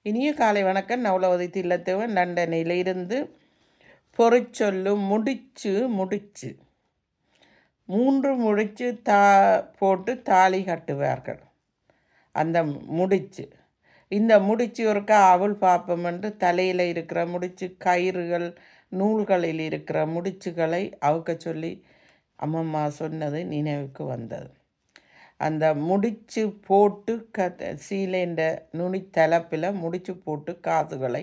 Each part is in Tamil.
இனிய காலை வணக்கம். நவலவதி தில்லத்தேவன் லண்டனிலிருந்து. பொறிச்சொல்லு முடிச்சு முடிச்சு 3 முடிச்சு போட்டு தாலி கட்டுவார்கள். அந்த முடிச்சு இந்த முடிச்சு ஒருக்கா அவள் பாப்பம் என்று தலையில் இருக்கிற முடிச்சு, கயிறுகள், நூல்களில் இருக்கிற முடிச்சுகளை அவுக்க சொல்லி அம்மம்மா சொன்னது நினைவுக்கு வந்தது. அந்த முடிச்சு போட்டு சீலைன்ற நுனித்தலப்பில் முடிச்சு போட்டு காசுகளை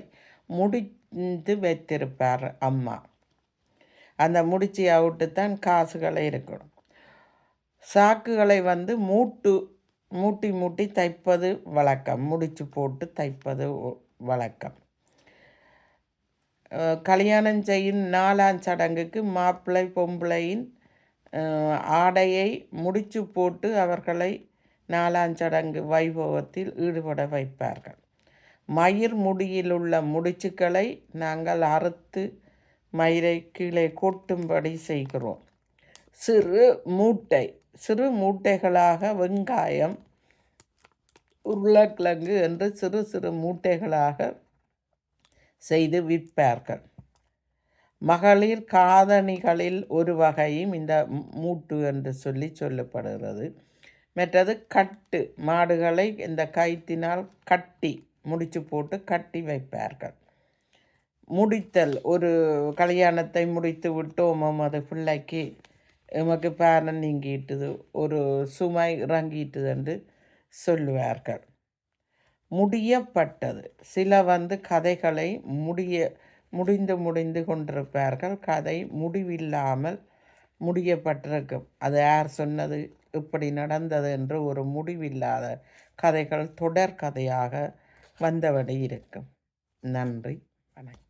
முடிந்து வைத்திருப்பார் அம்மா. அந்த முடிச்சு அவுட்டுத்தான் காசுகளை இருக்கணும். சாக்குகளை மூட்டி மூட்டி தைப்பது வழக்கம். முடிச்சு போட்டு தைப்பது வழக்கம். கல்யாணம் செய்யும் 4ஆம் சடங்குக்கு மாப்பிள்ளை பொம்பளையின் ஆடையை முடிச்சு போட்டு அவர்களை 4ஆம் சடங்கு வைபவத்தில் ஈடுபட வைப்பார்கள். மயிர் முடியில் உள்ள முடிச்சுக்களை நாங்கள் அறுத்து மயிரை கீழே கொட்டும்படி செய்கிறோம். சிறு மூட்டைகளாக வெங்காயம், உருளைக்கிழங்கு என்று சிறு சிறு மூட்டைகளாக செய்து விற்பார்கள். மகளிர் காதணிகளில் ஒரு வகையும் இந்த மூட்டு என்று சொல்லப்படுகிறது. மற்றது கட்டு, மாடுகளை இந்த கயிற்றினால் கட்டி முடிச்சு போட்டு கட்டி வைப்பார்கள். முடித்தல், ஒரு கல்யாணத்தை முடித்து விட்டோம், அது பிள்ளைக்கு எமக்கு பேரன் நீங்கிட்டுது, ஒரு சுமை இறங்கிட்டுது என்று சொல்லுவார்கள். முடியப்பட்டது, சில கதைகளை முடிந்து கொண்டிருப்பார்கள். கதை முடிவில்லாமல் முடியப்பட்டிருக்கும். அது யார் சொன்னது, இப்படி நடந்தது என்று ஒரு முடிவில்லாத கதைகள் தொடர் கதையாக வந்தபடி இருக்கும். நன்றி, வணக்கம்.